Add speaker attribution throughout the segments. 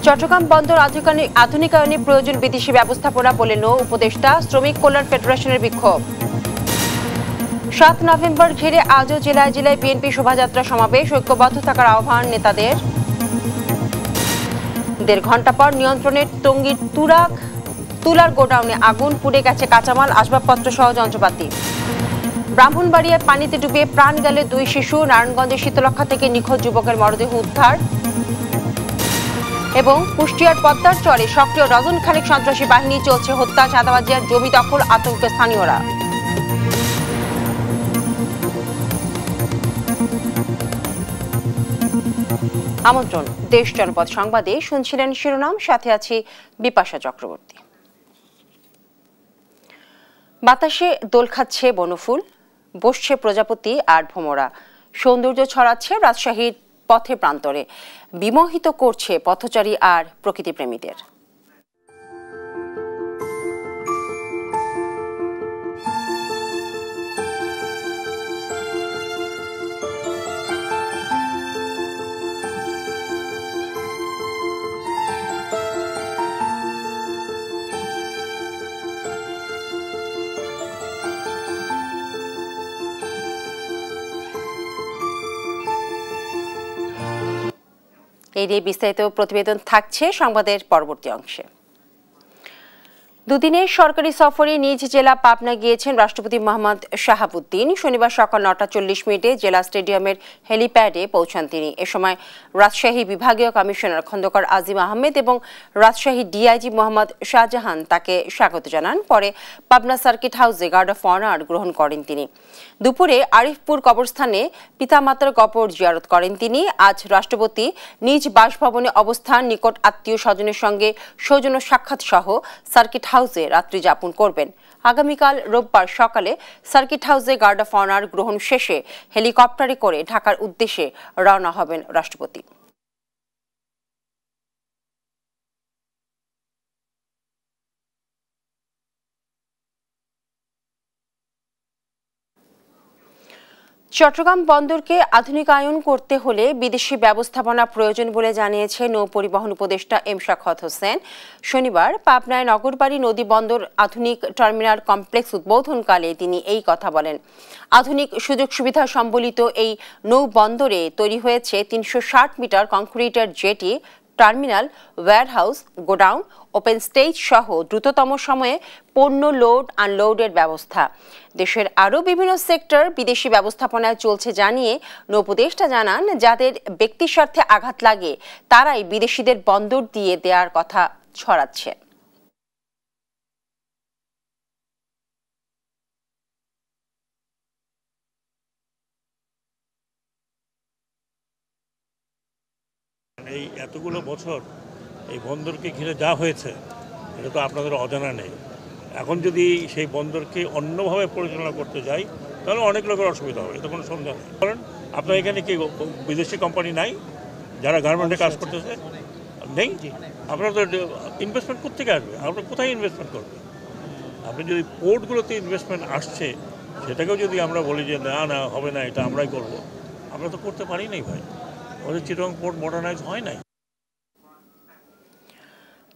Speaker 1: চট্টগ্রাম বন্দর আধুনিকায়নে প্রয়োজন বিদেশি ব্যবস্থাপনা বলে নৌ উপদেষ্টা। শ্রমিক কল্যাণ ফেডারেশনের বিক্ষোভ। ৭ নভেম্বর ঘিরে আজও জেলায় জেলায় বিএনপি শোভাযাত্রা সমাবেশ, ঐক্যবদ্ধ থাকার আহ্বান নেতাদের। ১.৫ ঘণ্টা পর নিয়ন্ত্রণের টঙ্গীর তুলার গোডাউনে আগুন, পুড়ে গেছে কাঁচামাল, আসবাবপত্র সহ যন্ত্রপাতি। ব্রাহ্মণবাড়িয়ায় পানিতে ডুবে প্রাণ গেলে 2 শিশু। নারায়ণগঞ্জের শীতলক্ষা থেকে নিখোঁজ যুবকের মরদেহ উদ্ধার। এবং কুষ্টিয়ার পদ্মার চরে সক্রিয় ডজন খানেক সন্ত্রাসী বাহিনী, চলছে হত্যা, চাঁদাবাজি আর জমি দখল, আতঙ্কে স্থানীয়রা। আমন্ত্রণ দেশ জনপদ সংবাদে, শুনছিলেন শিরোনাম, সাথে আছি বিপাশা চক্রবর্তী। বাতাসে দোল খাচ্ছে বনফুল, বসছে প্রজাপতি আর ভোমরা, সৌন্দর্য ছড়াচ্ছে রাজশাহীর পথে প্রান্তরে, বিমোহিত করছে পথচারী আর প্রকৃতিপ্রেমীদের। এই নিয়ে বিস্তারিত প্রতিবেদন থাকছে সংবাদের পরবর্তী অংশে। দুদিনের সরকারি সফরে নিজ জেলা পাবনা গিয়েছেন রাষ্ট্রপতি মোহাম্মদ শাহাবুদ্দিন। শনিবার সকাল 9:40 জেলা স্টেডিয়ামের হেলিপ্যাডে পৌঁছান তিনি। এ সময় রাজশাহী বিভাগীয় কমিশনার খন্দকার আজিম আহমেদ এবং রাজশাহী ডিআইজি মোহাম্মদ শাহজাহান তাকে স্বাগত জানান। পরে পাবনা সার্কিট হাউসে গার্ড অফ অনার গ্রহণ করেন তিনি। দুপুরে আরিফপুর কবরস্থানে পিতামাতার কবর জিয়ারত করেন তিনি। আজ রাষ্ট্রপতি নিজ বাসভবনে অবস্থান, নিকট আত্মীয় স্বজনের সঙ্গে সৌজন্য সাক্ষাৎ সহ সার্কিট হাউসে রাত্রি যাপন করবেন। আগামীকাল রোববার সকালে সার্কিট হাউসে গার্ড অফ অনার গ্রহণ শেষে হেলিকপ্টারে করে ঢাকার উদ্দেশ্যে রওনা হবেন রাষ্ট্রপতি। চট্টগ্রাম বন্দরকে আধুনিকায়ন করতে হলে বিদেশি ব্যবস্থাপনা প্রয়োজন বলে জানিয়েছে নৌ পরিবহন উপদেষ্টা এম শাখাওয়াত হোসেন। শনিবার পাবনায় নগরবাড়ি নদী বন্দর আধুনিক টার্মিনাল কমপ্লেক্স উদ্বোধনকালে তিনি এই কথা বলেন। আধুনিক সুযোগ সুবিধা সম্বলিত এই নৌ বন্দরে তৈরি হয়েছে 360 মিটার কংক্রিটের jetty, terminal, warehouse, godown, open stage সহ দ্রুততম সময়ে পণ্য লোড আনলোডের ব্যবস্থা। দেশের আরও বিভিন্ন সেক্টর বিদেশি ব্যবস্থাপনায় চলছে জানিয়ে নৌপদেষ্টা জানান, যাদের ব্যক্তির স্বার্থে আঘাত লাগে তারাই বিদেশিদের বন্দর দিয়ে দেওয়ার কথা ছড়াচ্ছে।
Speaker 2: এই এতগুলো বছর এই বন্দরকে ঘিরে যা হয়েছে এটা তো আপনাদের অজানা নেই। এখন যদি সেই বন্দরকে অন্যভাবে পরিচালনা করতে যাই তাহলে অনেক লোকের অসুবিধা হবে, এটা কোনো সন্দেহ নেই। কারণ আপনার এখানে কি বিদেশি কোম্পানি নাই যারা গার্মেন্টে কাজ করতেছে? নেই। আপনারা তো ইনভেস্টমেন্ট কোথেকে আসবে? আপনারা কোথায় ইনভেস্টমেন্ট করবেন? আপনি যদি পোর্টগুলোতে ইনভেস্টমেন্ট আসছে সেটাকেও যদি আমরা বলি যে না না হবে না, এটা আমরাই করব, আমরা তো করতে পারি নাই ভাই। আমাদের চিটাগং পোর্ট মডার্নাইজ হয় নাই।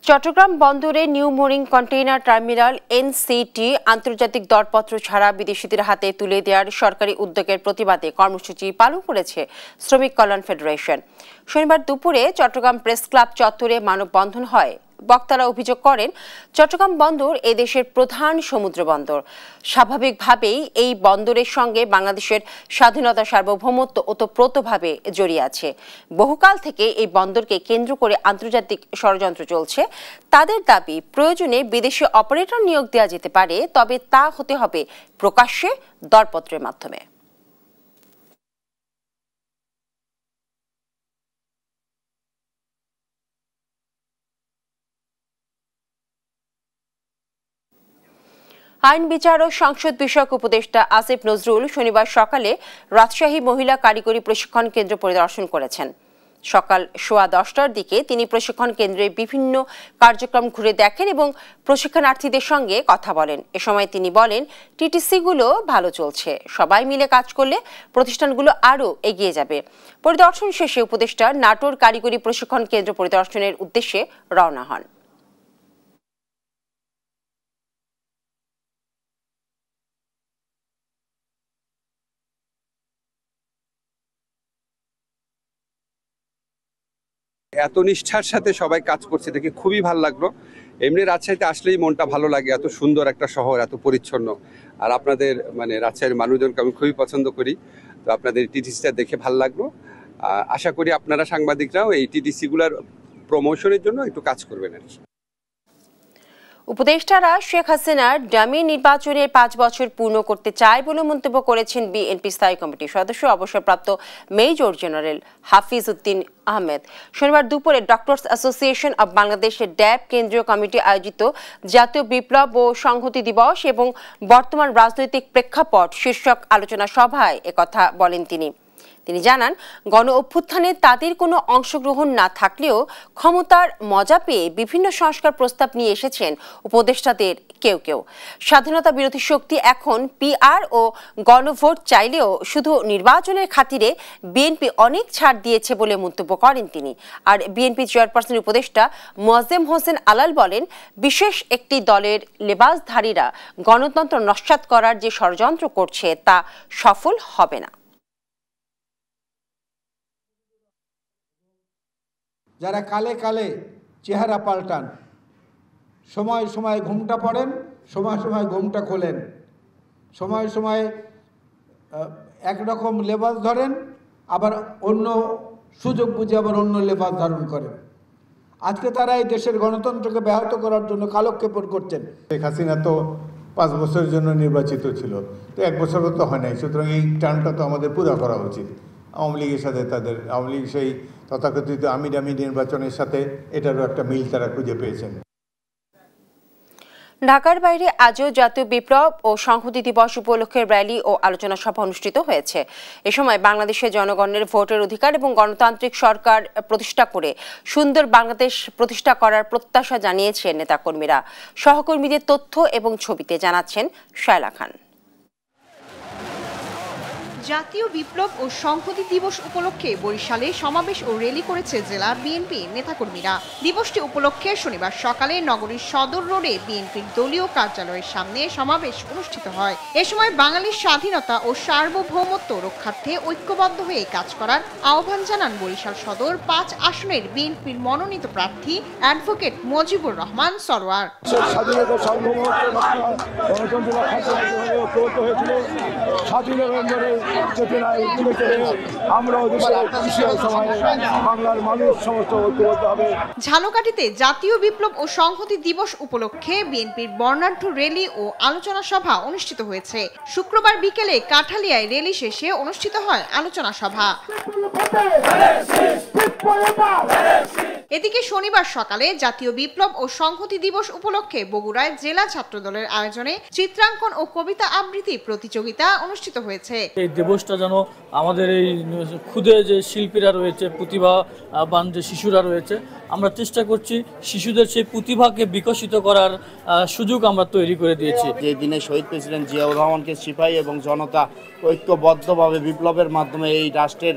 Speaker 1: চট্টগ্রাম বন্দরে new mooring container terminal NCT আন্তর্জাতিক দরপত্র ছাড়া বিদেশিদের হাতে তুলে দেওয়ার সরকারি উদ্যোগের প্রতিবাদে কর্মসূচি পালন করেছে শ্রমিক কল্যাণ ফেডারেশন। শনিবার দুপুরে চট্টগ্রাম প্রেস ক্লাব চত্বরে মানববন্ধন হয়। বক্তারা অভিযোগ করেন, চট্টগ্রাম বন্দর এদেশের প্রধান সমুদ্র বন্দর। স্বাভাবিকভাবেই এই বন্দরের সঙ্গে বাংলাদেশের স্বাধীনতা, সার্বভৌমত্ব ওতপ্রোতভাবে জড়িয়ে আছে। বহুকাল থেকে এই বন্দরকে কেন্দ্র করে আন্তর্জাতিক ষড়যন্ত্র চলছে। তাদের দাবি, প্রয়োজনে বিদেশি অপারেটর নিয়োগ দেওয়া যেতে পারে, তবে তা হতে হবে প্রকাশ্যে দরপত্রের মাধ্যমে। আইন বিচার ও সংসদ বিষয়ক উপদেষ্টা আসিফ নজরুল শনিবার সকালে রাজশাহী মহিলা কারিগরি প্রশিক্ষণ কেন্দ্র পরিদর্শন করেছেন। সকাল 10:15টার দিকে তিনি প্রশিক্ষণ কেন্দ্রে বিভিন্ন কার্যক্রম ঘুরে দেখেন এবং প্রশিক্ষণার্থীদের সঙ্গে কথা বলেন। এ সময় তিনি বলেন, টিটিসিগুলো ভালো চলছে, সবাই মিলে কাজ করলে প্রতিষ্ঠানগুলো আরও এগিয়ে যাবে। পরিদর্শন শেষে উপদেষ্টা নাটোর কারিগরি প্রশিক্ষণ কেন্দ্র পরিদর্শনের উদ্দেশ্যে রওনা হন।
Speaker 3: এত নিষ্ঠার সাথে সবাই কাজ করছে দেখে খুবই ভালো লাগলো। এমনি রাজশাহীতে আসলেই মনটা ভালো লাগে, এত সুন্দর একটা শহর, এত পরিচ্ছন্ন। আর আপনাদের রাজশাহীর মানুষজনকে আমি খুবই পছন্দ করি। তো আপনাদের টিটিসিটা দেখে ভালো লাগলো। আশা করি আপনারা সাংবাদিকরাও এই টিটিসিগুলোর প্রমোশনের জন্য একটু কাজ করবেন আর কি।
Speaker 1: উপদেষ্টারা শেখ হাসিনার ডামি নির্বাচনের 5 বছর পূর্ণ করতে চায় বলে মন্তব্য করেছেন বিএনপি স্থায়ী কমিটির সদস্য অবসরপ্রাপ্ত মেজর জেনারেল হাফিজ উদ্দিন আহমেদ। শনিবার দুপুরে ডক্টরস অ্যাসোসিয়েশন অব বাংলাদেশের ড্যাব কেন্দ্রীয় কমিটি আয়োজিত জাতীয় বিপ্লব ও সংহতি দিবস এবং বর্তমান রাজনৈতিক প্রেক্ষাপট শীর্ষক আলোচনা সভায় একথা বলেন তিনি। তিনি জানান, গণ অভ্যুত্থানে তাদের কোনো অংশগ্রহণ না থাকলেও ক্ষমতার মজা পেয়ে বিভিন্ন সংস্কার প্রস্তাব নিয়ে এসেছেন উপদেষ্টাদের কেউ কেউ। স্বাধীনতা বিরোধী শক্তি এখন পিআর ও গণভোট চাইলেও শুধু নির্বাচনের খাতিরে বিএনপি অনেক ছাড় দিয়েছে বলে মন্তব্য করেন তিনি। আর বিএনপি চেয়ারপারসন উপদেষ্টা মোয়াজ্জেম হোসেন আলাল বলেন, বিশেষ একটি দলের লেবাসধারীরা গণতন্ত্র নস্যাৎ করার যে ষড়যন্ত্র করছে তা সফল হবে না।
Speaker 4: যারা কালে কালে চেহারা পাল্টান, সময় সময় ঘুমটা পড়েন, সময় সময় ঘুমটা খোলেন, সময় সময় একরকম লেবাস ধরেন, আবার অন্য সুযোগ বুঝে আবার অন্য লেবাস ধারণ করেন। আজকে তারা এই দেশের গণতন্ত্রকে ব্যাহত করার জন্য কালক্ষেপণ করছেন।
Speaker 5: শেখ হাসিনা তো 5 বছরের জন্য নির্বাচিত ছিল, তো 1 বছরও তো হয় নাই, সুতরাং এই টার্মটা তো আমাদের পুরো করা উচিত। আওয়ামী লীগের সাথে আওয়ামী লীগ সেই তথাকথিত আমিরামি নির্বাচনের সাথে এটারও একটা মিল তারা খুঁজে পেয়েছেন।
Speaker 1: ঢাকার বাইরে আজও জাতীয় বিপ্লব ও সংহতি দিবস উপলক্ষে র্যালি ও আলোচনা সভা অনুষ্ঠিত হয়েছে। এ সময় বাংলাদেশের জনগণের ভোটের অধিকার এবং গণতান্ত্রিক সরকার প্রতিষ্ঠা করে সুন্দর বাংলাদেশ প্রতিষ্ঠা করার প্রত্যাশা জানিয়েছেন নেতাকর্মীরা। সহকর্মীদের তথ্য এবং ছবিতে জানাচ্ছেন শায়লা খান।
Speaker 6: জাতীয় বিপ্লব ও সংহতি দিবস উপলক্ষে বরিশালে সমাবেশ ও র্যালি করেছে জেলা বিএনপি নেতাকর্মীরা। দিবসটি উপলক্ষে শনিবার সকালে নগরীর সদর রোডে বিএনপির দলীয় কার্যালয়ের সামনে সমাবেশ অনুষ্ঠিত হয়। এ সময় বাঙালির স্বাধীনতা ও সার্বভৌমত্ব রক্ষার্থে ঐক্যবদ্ধ হয়ে কাজ করার আহ্বান জানান বরিশাল সদর 5 আসনের বিএনপির মনোনীত প্রার্থী অ্যাডভোকেট মজিবুর রহমান সরোয়ার। ঝালকাঠিতে জাতীয় বিপ্লব ও সংহতি দিবস উপলক্ষে বিএনপির বর্ণাঢ্য র্যালি ও আলোচনা সভা অনুষ্ঠিত হয়েছে। শুক্রবার বিকেলে কাঠালিয়ায় র্যালি শেষে অনুষ্ঠিত হয় আলোচনা সভা। এদিকে শনিবার সকালে জাতীয় বিপ্লব ও সংহতি দিবস উপলক্ষে বগুড়ায় জেলা ছাত্রদলের আয়োজনে চিত্রাঙ্কন ও কবিতা আবৃত্তি প্রতিযোগিতা অনুষ্ঠিত হয়েছে।
Speaker 7: এই দিবসটা যেন আমাদের এই ক্ষুদে যে শিল্পীরা রয়েছে, প্রতিভাবান যে শিশুরা রয়েছে, আমরা চেষ্টা করছি শিশুদের সেই প্রতিভাকে বিকশিত করার সুযোগ আমরা তৈরি করে দিয়েছি।
Speaker 8: যে দিনে শহীদ প্রেসিডেন্ট জিয়াউর রহমানকে সিপাহী এবং জনতা ঐক্যবদ্ধভাবে বিপ্লবের মাধ্যমে এই রাষ্ট্রের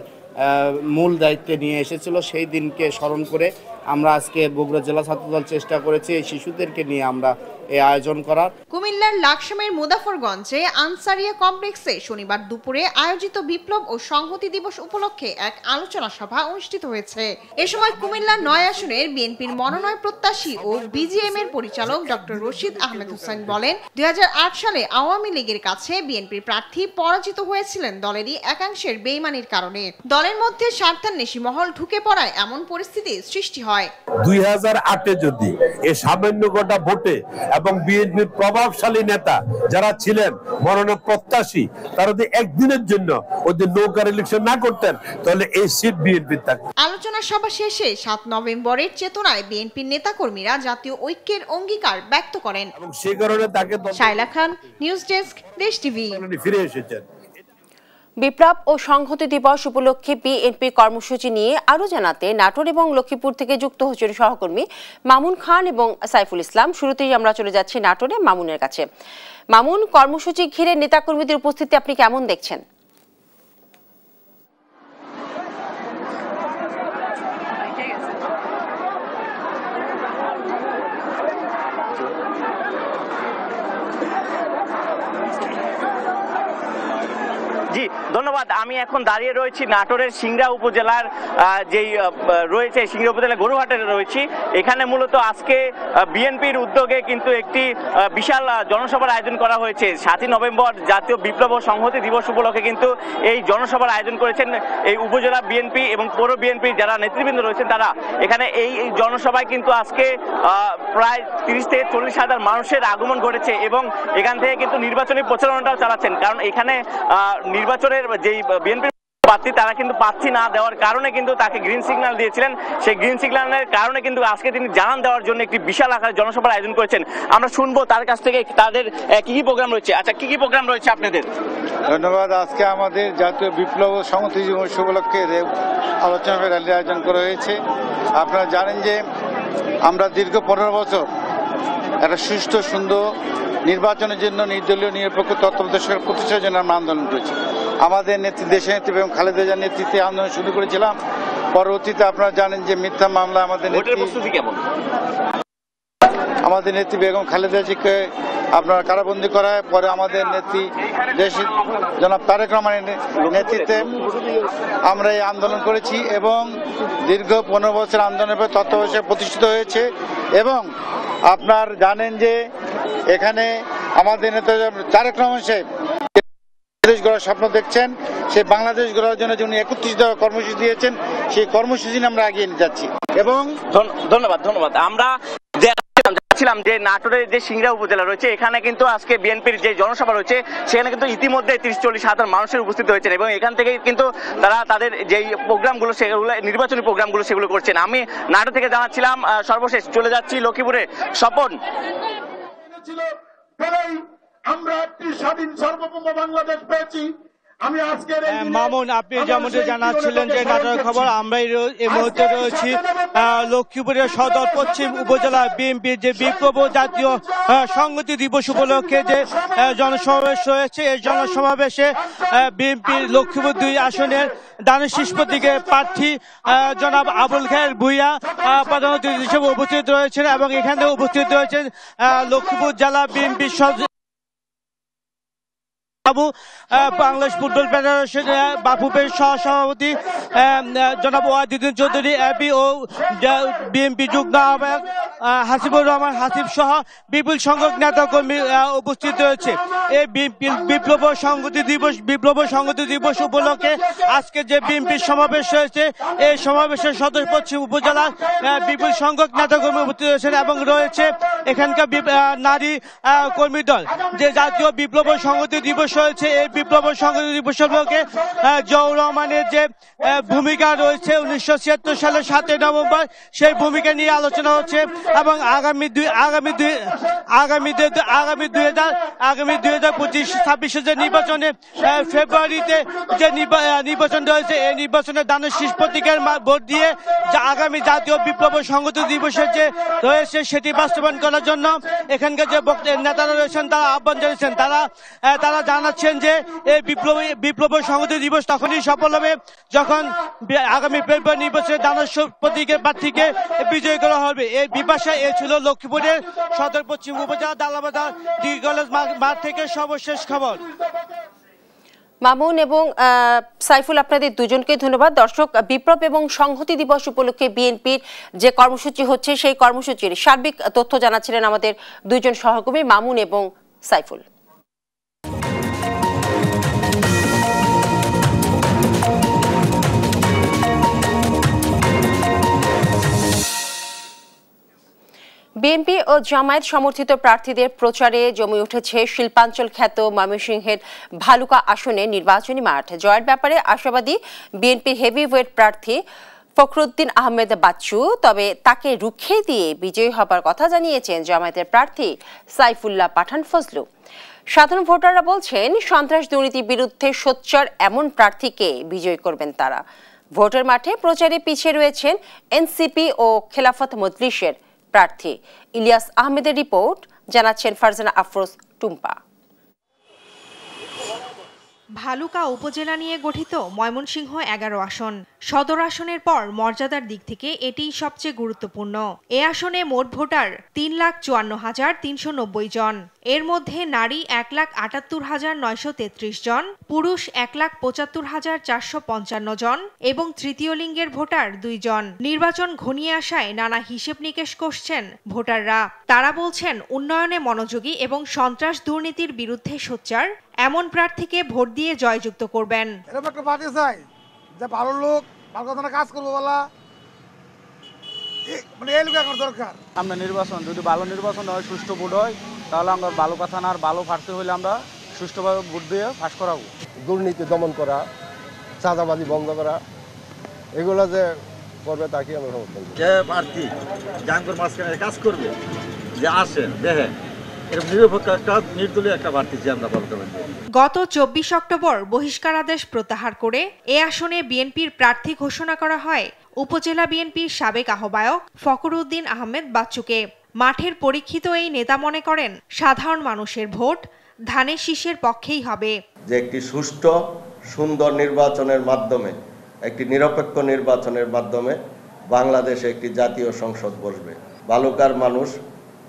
Speaker 8: মূল দায়িত্বে নিয়ে এসেছিল, সেই দিনকে স্মরণ করে আমরা আজকে বগুড়া জেলা ছাত্রদল চেষ্টা করেছি এই শিশুদেরকে নিয়ে আমরা এই আয়োজন করার।
Speaker 6: কুমিল্লার লাকসামের মুজাফরগঞ্জে আনসারিয়া কমপ্লেক্সে শনিবার দুপুরে আয়োজিত বিপ্লব ও সংহতি দিবস উপলক্ষে এক আলোচনা সভা অনুষ্ঠিত হয়েছে। এ সময় কুমিল্লা 9 আসনের বিএনপির মনোনয়ন প্রত্যাশী ও বিজিএম এর পরিচালক ডক্টর রশিদ আহমেদ হোসেন বলেন, 2008 সালে আওয়ামী লীগের কাছে বিএনপির প্রার্থী পরাজিত হয়েছিলেন দলেরই একাংশের বেইমানির কারণে। দলের মধ্যে স্বার্থান্বেষী মহল ঢুকে পড়ায় এমন পরিস্থিতি সৃষ্টি হয়।
Speaker 9: 2008-এ যদি এই সামান্য গোটা ভোটে এবং বিএনপির প্রভাবশালী নেতা যারা ছিলেন মনোনয়ন প্রত্যাশী, তারা যদি একদিনের জন্য ওদের নৌকার ইলেকশন না করতেন তাহলে এই সিট বিএনপির থাকতো।
Speaker 6: আলোচনা সভা শেষে 7 নভেম্বরের চেতনায় বিএনপির নেতাকর্মীরা জাতীয় ঐক্যের অঙ্গীকার ব্যক্ত করেন।
Speaker 9: এবং সেই কারণে তাকে
Speaker 6: শায়লা খান, নিউজ ডেস্ক, দেশ টিভি।
Speaker 9: ফিরে এসেছেন।
Speaker 1: বিপ্লব ও সংহতি দিবস উপলক্ষে বিএনপির কর্মসূচি নিয়ে আরও জানাতে নাটোর এবং লক্ষ্মীপুর থেকে যুক্ত হচ্ছেন সহকর্মী মামুন খান এবং সাইফুল ইসলাম। শুরুতেই আমরা চলে যাচ্ছি নাটোরে মামুনের কাছে। মামুন, কর্মসূচি ঘিরে নেতাকর্মীদের উপস্থিতি আপনি কেমন দেখছেন?
Speaker 10: জি ধন্যবাদ। আমি এখন দাঁড়িয়ে রয়েছি নাটোরের সিংড়া উপজেলার যেই রয়েছে সিংড়া উপজেলা গরুহাটে রয়েছি। এখানে মূলত আজকে বিএনপির উদ্যোগে কিন্তু একটি বিশাল জনসভার আয়োজন করা হয়েছে। 7ই নভেম্বর জাতীয় বিপ্লব ও সংহতি দিবস উপলক্ষে কিন্তু এই জনসভার আয়োজন করেছেন এই উপজেলা বিএনপি এবং পৌর বিএনপি যারা নেতৃবৃন্দ রয়েছেন তারা। এখানে এই জনসভায় কিন্তু আজকে প্রায় 30 থেকে 40 হাজার মানুষের আগমন ঘটেছে এবং এখান থেকে কিন্তু নির্বাচনী প্রচারণাটাও চালাচ্ছেন। কারণ এখানে নির্বাচনের যেই বিএনপি প্রার্থী তারা কিন্তু প্রার্থী না দেওয়ার কারণে কিন্তু তাকে গ্রিন সিগন্যাল দিয়েছিলেন। সেই গ্রিন সিগন্যালের কারণে কিন্তু আজকে তিনি জানান দেওয়ার জন্য একটি বিশাল আকারে জনসভার আয়োজন করেছেন। আমরা শুনবো তার কাছ থেকে তাদের কি কি প্রোগ্রাম রয়েছে। আচ্ছা, কি কি প্রোগ্রাম রয়েছে আপনাদের?
Speaker 5: ধন্যবাদ। আজকে আমাদের জাতীয় বিপ্লব ও সংহতি দিবস উপলক্ষে আলোচনা র্যালির আয়োজন করা হয়েছে। আপনারা জানেন যে আমরা দীর্ঘ 15 বছর একটা সুষ্ঠু সুন্দর নির্বাচনের জন্য নির্দলীয় নিরপেক্ষ তত্ত্বাবধায়ক সরকার প্রতিষ্ঠার জন্য আমরা আন্দোলন করেছি। আমাদের নেত্রী দেশের নেত্রী এবং খালেদা জিয়ার নেতৃত্বে আন্দোলন শুরু করেছিলাম। পরবর্তীতে আপনারা জানেন যে মিথ্যা মামলা আমাদের নেত্রী বেগম খালেদা জিয়াকে আপনার কারাবন্দী করা হয়। পরে আমাদের নেত্রী দেশের জনাব তারেক রহমানের নেতৃত্বে আমরা এই আন্দোলন করেছি এবং দীর্ঘ 15 বছর আন্দোলনের পর তত্ত্বাবধায়ক প্রতিষ্ঠিত হয়েছে। এবং আপনার জানেন যে এখানে আমাদের নেতা তারেক রহমান সাহেব দেশ গড়ার স্বপ্ন দেখছেন। সেই বাংলাদেশ গড়ার জন্য যিনি 31 দফা কর্মসূচি দিয়েছেন, সেই কর্মসূচি আমরা এগিয়ে নিয়ে যাচ্ছি। এবং
Speaker 10: ধন্যবাদ। আমরা ছিলাম যে নাটোরের যে সিংড়া উপজেলা রয়েছে এখানে কিন্তু আজকে বিএনপির যে জনসভা রয়েছে সেখানে কিন্তু ইতিমধ্যে 30-40 হাজার মানুষের উপস্থিত হয়েছেন এবং এখান থেকে কিন্তু তারা তাদের যেই প্রোগ্রামগুলো সেগুলো নির্বাচনী প্রোগ্রামগুলো সেগুলো করছেন। আমি নাটোর থেকে জানাচ্ছিলাম। সর্বশেষ চলে যাচ্ছি লক্ষ্মীপুরে। স্বপন,
Speaker 11: আমরা একটি স্বাধীন সার্বভৌম বাংলাদেশ পেয়েছি। আমি আজকের
Speaker 12: মামুন, আপনি যেমনটি জানাচ্ছিলেন যে নাটোরের খবর, আমরা এই মুহূর্তে রয়েছি লক্ষ্মীপুরের সদর পশ্চিম উপজেলা বিএনপির যে বিপ্লব জাতীয় সংহতি দিবস উপলক্ষে যে জনসমাবেশ রয়েছে। এই জনসমাবেশে বিএনপির লক্ষ্মীপুর 2 আসনের দানেশ প্রতীকের প্রার্থী জনাব আবুল খায়ের ভূঁইয়া প্রধান অতিথি হিসেবে উপস্থিত রয়েছেন এবং এখানে উপস্থিত রয়েছেন লক্ষ্মীপুর জেলা বিএনপির বাংলাদেশ ফুটবল ফেডারেশন বাফুফের সহসভাপতি জনাব ওয়াহিদুদ্দিন চৌধুরী এবি ও বিএনপি যুগ্ম আহ্বায়ক হাসিবুর রহমান হাসিব সহ বিপুল সংখ্যক নেতাকর্মী উপস্থিত রয়েছে। এই বিপ্লব সংহতি দিবস উপলক্ষে আজকে যে বিএনপির সমাবেশ রয়েছে এই সমাবেশের সদর পশ্চিম উপজেলার বিপুল সংখ্যক নেতাকর্মী উপস্থিত রয়েছেন এবং রয়েছে এখানকার নারী কর্মী দল। যে জাতীয় বিপ্লব সংহতি দিবস রয়েছে এই বিপ্লব সংহতি দিবস উপলক্ষে জিয়াউর রহমানের যে ভূমিকা রয়েছে 1976 সালের 7ই নভেম্বর সেই ভূমিকা নিয়ে আলোচনা হচ্ছে এবং আগামী 2025-26 যে নির্বাচনে ফেব্রুয়ারিতে যে নির্বাচন রয়েছে এই নির্বাচনে দানের শীষ প্রতীকের ভোট দিয়ে যে আগামী জাতীয় বিপ্লব সংহতি দিবসের যে রয়েছে সেটি বাস্তবায়ন করার জন্য এখানকার যে নেতারা রয়েছেন তারা আহ্বান জানিয়েছেন। তারা জানাচ্ছেন যে এই বিপ্লব সংহতি দিবস তখনই সফল হবে যখন আগামী ফেব্রুয়ারি নির্বাচনে দানের প্রতীকের প্রার্থীকে বিজয়ী করা হবে। এই বিপাশা এ ছিল লক্ষ্মীপুরের সদর পশ্চিম উপজেলা দালাবাজার ডিগ্রি কলেজ মাঠ থেকে সর্বশেষ খবর।
Speaker 1: মামুন এবং সাইফুল, আপনাদের দুজনকে ধন্যবাদ। দর্শক, বিপ্লব এবং সংহতি দিবস উপলক্ষে বিএনপির যে কর্মসূচি হচ্ছে সেই কর্মসূচির সার্বিক তথ্য জানাচ্ছিলেন আমাদের দুইজন সহকর্মী মামুন এবং সাইফুল। বিএনপি ও জামায়াত সমর্থিত প্রার্থীদের প্রচারে জমে উঠেছে শিল্পাঞ্চল খ্যাত ময়মনসিংহের ভালুকা আসনে নির্বাচনী মাঠ। জয়ের ব্যাপারে আশাবাদী বিএনপির হেভিওয়েট প্রার্থী ফখরুদ্দিন আহমেদ বাচ্চু, তবে তাকে রুখে দিয়ে বিজয়ী হবার কথা জানিয়েছেন জামায়াতের প্রার্থী সাইফুল্লাহ পাঠান ফজলু। সাধারণ ভোটাররা বলছেন সন্ত্রাস দুর্নীতির বিরুদ্ধে সোচ্চার এমন প্রার্থীকে বিজয়ী করবেন তারা। ভোটের মাঠে প্রচারে পিছিয়ে রয়েছেন এনসিপি ও খেলাফত মজলিসের প্রার্থী। ইলিয়াস আহমেদের রিপোর্ট, জানাচ্ছেন ফারজানা আফরোজ টুম্পা।
Speaker 13: ভালুকা উপজেলা নিয়ে গঠিত ময়মনসিংহ 11 আসন। সদর আসনের পর মর্যাদার দিক থেকে এটিই সবচেয়ে গুরুত্বপূর্ণ। এ আসনে মোট ভোটার 3,54,390 জন। এর মধ্যে নারী 1,78,933 জন, পুরুষ 1,75,455 জন এবং তৃতীয় লিঙ্গের ভোটার 2 জন। নির্বাচন ঘনিয়ে আসায় নানা হিসেব নিকেশ করছেন ভোটাররা। তারা বলছেন উন্নয়নে মনোযোগী এবং সন্ত্রাস দুর্নীতির বিরুদ্ধে সোচ্চার এমন প্রার্থীকে ভোট দিয়ে জয়যুক্ত করবেন।
Speaker 14: এরকম একটা পার্টি চাই যে ভালো লোক, ভালো কথা কাজ করবো বলা, মানে এই লোক এখন দরকার।
Speaker 15: আমরা নির্বাচন যদি ভালো নির্বাচন হয়, সুষ্ঠু ভোট হয়, তাহলে আমরা ভালো কথা না আর ভালো প্রার্থী হইলে আমরা সুষ্ঠুভাবে ভোট দিয়ে পাস করাবো।
Speaker 16: দুর্নীতি দমন করা, চাঁদাবাজি বন্ধ করা, এগুলো যে করবে তাকে আমরা সমর্থন করি।
Speaker 17: যে প্রার্থী জাঙ্গর মাঝখানে কাজ করবে, যে আসেন দেখেন
Speaker 13: গত 24 অক্টোবর বহিষ্কারাদেশ প্রত্যাহার করে এ আসনে বিএনপির প্রার্থী ঘোষণা করা হয় উপজেলা বিএনপির সাবেক আহ্বায়ক ফখরুদ্দিন আহমেদ বাচ্চুকে। মাঠের পরীক্ষিত এই নেতা মনে করেন সাধারণ মানুষের ভোট ধানের শীষের পক্ষেই হবে।
Speaker 18: যে একটি সুষ্ঠু সুন্দর নির্বাচনের মাধ্যমে, একটি নিরপেক্ষ নির্বাচনের মাধ্যমে বাংলাদেশে একটি জাতীয় সংসদ বসবে। ভালুকার মানুষ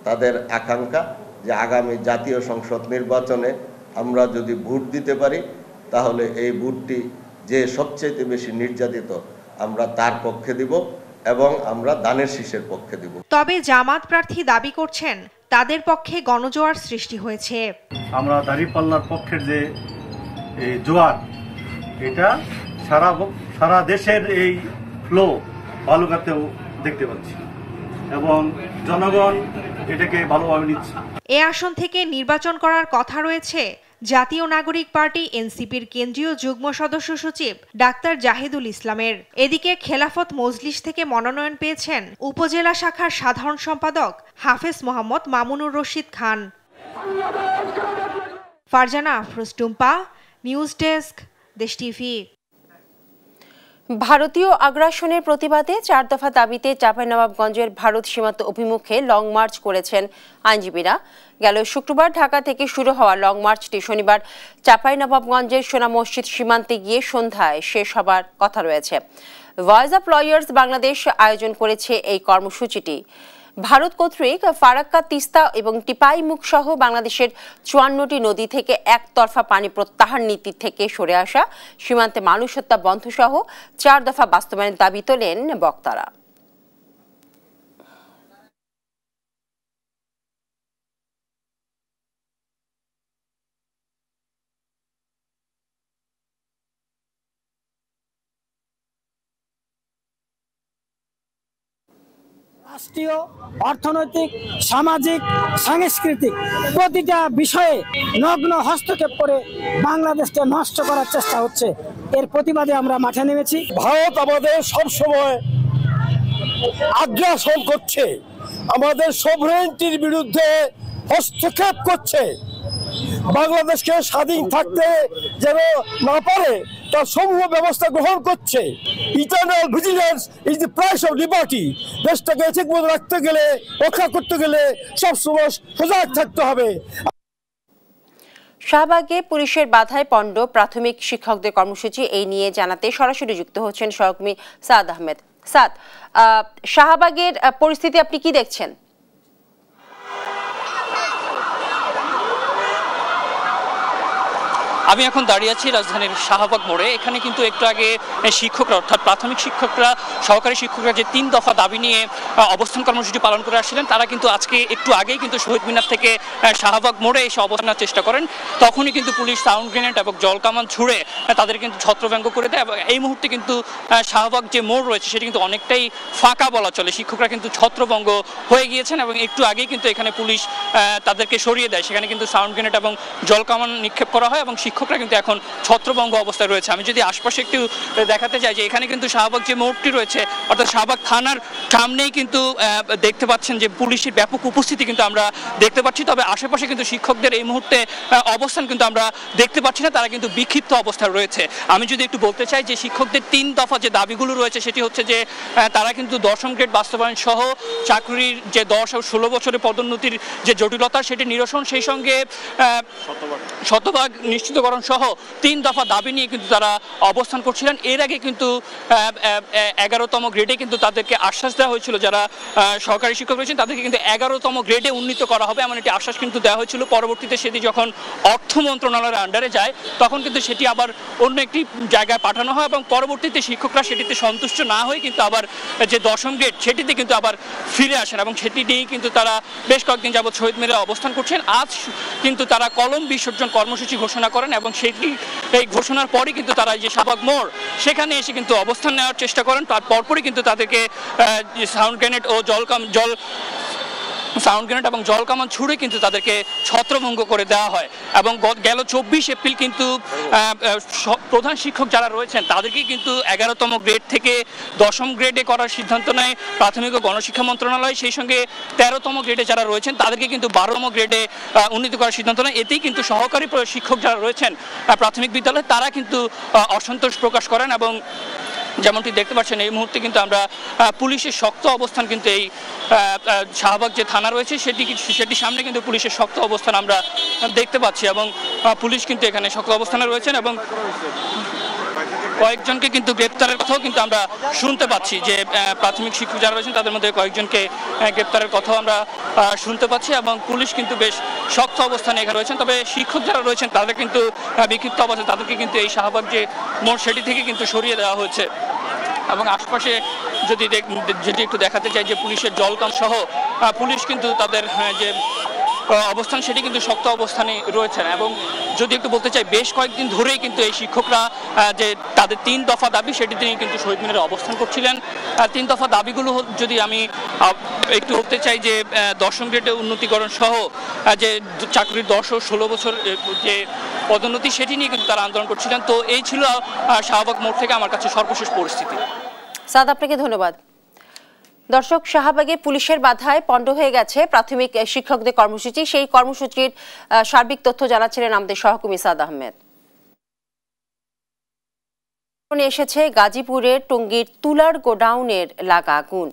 Speaker 18: তাদের আকাঙ্ক্ষা যে আগামী জাতীয় সংসদ নির্বাচনে আমরা যদি ভোট দিতে পারি, তাহলে এই ভোটটি যে সবচেয়ে বেশি নির্যাতিত আমরা তার পক্ষে দিব এবং আমরা ধানের শীষের পক্ষে দিব।
Speaker 13: তবে জামাত প্রার্থী দাবি করছেন তাদের পক্ষে গণজোয়ার সৃষ্টি হয়েছে।
Speaker 17: আমরা দাঁড়িপাল্লার পক্ষের যে জোয়ার, এটা সারা দেশের এই ফ্লো ভালুকাতেও দেখতে পাচ্ছি এবং জনগণ এটাকে ভালোভাবে নিচ্ছে।
Speaker 13: এ আসন থেকে নির্বাচন করার কথা রয়েছে জাতীয় নাগরিক পার্টি এনসিপির কেন্দ্রীয় যুগ্ম সদস্য সচিব ডাক্তার জাহিদুল ইসলামের। এদিকে খেলাফত মজলিস থেকে মনোনয়ন পেয়েছেন উপজেলা শাখার সাধারণ সম্পাদক হাফেজ মোহাম্মদ মামুনুর রশিদ খান। ফারজানা আফরোজ টুম্পা, নিউজ ডেস্ক, দেশ টিভি।
Speaker 1: ভারতীয় আগ্রাসনের প্রতিবাদে 4 দফা দাবিতে চাঁপাইনবাবগঞ্জের ভারত সীমান্ত অভিমুখে লং মার্চ করেছেন আইনজীবীরা। গেল শুক্রবার ঢাকা থেকে শুরু হওয়া লং মার্চটি শনিবার চাঁপাইনবাবগঞ্জের সোনা মসজিদ সীমান্তে গিয়ে সন্ধ্যায় শেষ হবার কথা রয়েছে। ভয়েস অফ লয়ার্স বাংলাদেশ আয়োজন করেছে এই কর্মসূচিটি। ভারত কর্তৃক ফারাক্কা, তিস্তা এবং টিপাইমুখ সহ বাংলাদেশের 54টি নদী থেকে একতরফা পানি প্রত্যাহার নীতি থেকে সরে আসা, সীমান্তে মানুষ হত্যা বন্ধ সহ 4 দফা বাস্তবায়নের দাবি তোলেন বক্তারা।
Speaker 19: রাষ্ট্রীয়, অর্থনৈতিক, সামাজিক, সাংস্কৃতিক প্রতিটা বিষয়ে নগ্ন হস্তক্ষেপ করে বাংলাদেশকে নষ্ট করার চেষ্টা হচ্ছে। এর প্রতিবাদে আমরা মাঠে নেমেছি।
Speaker 9: ভারত আমাদের সবসময় আগ্রাসন করছে, আমাদের সভরেন্টির বিরুদ্ধে হস্তক্ষেপ করছে, বাংলাদেশকে স্বাধীন থাকতে যেন না পারে তার সমূহ ব্যবস্থা গ্রহণ করছে। Eternal vigilance is the price of liberty. দেশটাকে ঠিকমতো রাখতে গেলে, রক্ষা করতে গেলে সবসময় সজাগ থাকতে হবে।
Speaker 1: শাহবাগে পুলিশের বাধায় পণ্ড প্রাথমিক শিক্ষকদের কর্মসূচি এই নিয়ে জানাতে সরাসরি যুক্ত হচ্ছেন সহকর্মী সাদ আহমেদ। সাদ, শাহবাগের পরিস্থিতি আপনি কি দেখছেন?
Speaker 20: আমি এখন দাঁড়িয়ে আছি রাজধানীর শাহবাগ মোড়ে। এখানে কিন্তু একটু আগে শিক্ষকরা, অর্থাৎ প্রাথমিক শিক্ষকরা, সহকারী শিক্ষকরা যে 3 দফা দাবি নিয়ে অবস্থান কর্মসূচি পালন করে আসছিলেন, তারা কিন্তু আজকে একটু আগেই কিন্তু শহীদ মিনার থেকে শাহবাগ মোড়ে এসে অবস্থানের চেষ্টা করেন। তখনই কিন্তু পুলিশ সাউন্ড গ্রেনেড এবং জলকামান ছুড়ে তাদের কিন্তু ছত্রভঙ্গ করে দেয়। এবং এই মুহূর্তে কিন্তু শাহবাগ যে মোড় রয়েছে সেটি কিন্তু অনেকটাই ফাঁকা বলা চলে। শিক্ষকরা কিন্তু ছত্রভঙ্গ হয়ে গিয়েছেন এবং একটু আগেই কিন্তু এখানে পুলিশ তাদেরকে সরিয়ে দেয়। সেখানে কিন্তু সাউন্ড গ্রেনেড এবং জলকামান নিক্ষেপ করা হয় এবং শিক্ষকরা শিক্ষকরা কিন্তু এখন ছত্রভঙ্গ অবস্থায় রয়েছে। আমি যদি আশপাশে একটু দেখাতে চাই যে এখানে কিন্তু শাহবাগ যে মোড়টি রয়েছে অর্থাৎ শাহবাগ থানার সামনেই কিন্তু দেখতে পাচ্ছেন যে পুলিশের ব্যাপক উপস্থিতি কিন্তু আমরা দেখতে পাচ্ছি। তবে আশেপাশে কিন্তু শিক্ষকদের এই মুহূর্তে অবস্থান কিন্তু আমরা দেখতে পাচ্ছি না, তারা কিন্তু বিক্ষিপ্ত অবস্থায় রয়েছে। আমি যদি একটু বলতে চাই যে শিক্ষকদের 3 দফা যে দাবিগুলো রয়েছে সেটি হচ্ছে যে তারা কিন্তু 10ম গ্রেড বাস্তবায়ন সহ চাকরির যে 10 ও 16 বছরের পদোন্নতির যে জটিলতা সেটি নিরসন, সেই সঙ্গে শতভাগ নিশ্চিতকরণ সহ 3 দফা দাবি নিয়ে কিন্তু তারা অবস্থান করছিলেন। এর আগে কিন্তু 11তম গ্রেডে কিন্তু তাদেরকে আশ্বাস দেওয়া হয়েছিল, যারা সহকারী শিক্ষক রয়েছেন তাদেরকে কিন্তু 11তম গ্রেডে উন্নীত করা হবে এমন একটি আশ্বাস কিন্তু দেওয়া হয়েছিল। পরবর্তীতে সেটি যখন অর্থ মন্ত্রণালয়ের আন্ডারে যায় তখন কিন্তু সেটি আবার অন্য একটি জায়গায় পাঠানো হয় এবং পরবর্তীতে শিক্ষকরা সেটিতে সন্তুষ্ট না হয়ে কিন্তু আবার যে 10ম গ্রেড সেটিতে কিন্তু আবার ফিরে আসেন এবং সেটি নিয়েই কিন্তু তারা বেশ কয়েকদিন যাবৎ শহীদ মিনারে অবস্থান করছেন। আজ কিন্তু তারা কলম বিসর্জন কর্মসূচি ঘোষণা করেন এবং সেটি এই ঘোষণার পরই কিন্তু তারা যে শাহবাগ মোড় সেখানে এসে কিন্তু অবস্থান নেওয়ার চেষ্টা করেন। তার পরপরই কিন্তু তাদেরকে সাউন্ড গ্রেনেড ও সাউন্ড গ্রেনেড এবং জল কামান ছুড়ে কিন্তু তাদেরকে ছত্রভঙ্গ করে দেওয়া হয় এবং গেল 24 এপ্রিল কিন্তু প্রধান শিক্ষক যারা রয়েছেন তাদেরকে কিন্তু 11তম গ্রেড থেকে 10ম গ্রেডে করার সিদ্ধান্ত নেয় প্রাথমিক ও গণশিক্ষা মন্ত্রণালয়। সেই সঙ্গে 13তম গ্রেডে যারা রয়েছেন তাদেরকে কিন্তু 12তম গ্রেডে উন্নীত করার সিদ্ধান্ত নেয়। এতেই কিন্তু সহকারী শিক্ষক যারা রয়েছেন প্রাথমিক বিদ্যালয়ে তারা কিন্তু অসন্তোষ প্রকাশ করেন এবং যেমনটি দেখতে পাচ্ছেন এই মুহূর্তে কিন্তু আমরা পুলিশের শক্ত অবস্থান কিন্তু এই শাহবাগ যে থানা রয়েছে সেটির সামনে কিন্তু পুলিশের শক্ত অবস্থান আমরা দেখতে পাচ্ছি এবং পুলিশ কিন্তু এখানে শক্ত অবস্থানে রয়েছেন এবং কয়েকজনকে কিন্তু গ্রেপ্তারের কথাও কিন্তু আমরা শুনতে পাচ্ছি যে প্রাথমিক শিক্ষক যারা রয়েছেন তাদের মধ্যে কয়েকজনকে গ্রেপ্তারের কথাও আমরা শুনতে পাচ্ছি এবং পুলিশ কিন্তু বেশ শক্ত অবস্থানে এখানে রয়েছেন। তবে শিক্ষক যারা রয়েছেন তাদের কিন্তু বিক্ষিপ্ত অবস্থায় তাদেরকে কিন্তু এই শাহবাগ যে মোড় সেটি থেকে কিন্তু সরিয়ে দেওয়া হয়েছে এবং আশপাশে যেটি একটু দেখাতে চাই যে পুলিশের জলকাম সহ পুলিশ কিন্তু তাদের যে অবস্থান সেটি কিন্তু শক্ত অবস্থানে রয়েছেন এবং যদি একটু বলতে চাই বেশ কয়েকদিন ধরেই কিন্তু এই শিক্ষকরা যে তাদের 3 দফা দাবি সেটি নিয়ে কিন্তু শহীদ মিনারে অবস্থান করছিলেন। 3 দফা দাবিগুলো যদি আমি একটু বলতে চাই যে 10ম গ্রেডে উন্নতিকরণ সহ যে চাকরির 10 ও 16 বছর যে পদোন্নতি সেটি নিয়ে কিন্তু তারা আন্দোলন করছিলেন। তো এই ছিল শাহবাগ মোড় থেকে আমার কাছে সর্বশেষ পরিস্থিতি।
Speaker 1: সাদ, আপনাকে ধন্যবাদ। দর্শক, শাহবাগে পুলিশের বাধায় পণ্ড হয়ে গেছে প্রাথমিক শিক্ষকদের কর্মসূচি। সেই কর্মসূচির সার্বিক তথ্য জানাচ্ছিলেন আমাদের সহকর্মী সাদ আহমেদ। এসেছে গাজীপুরের টঙ্গীর তুলার গোডাউনের লাগা আগুন।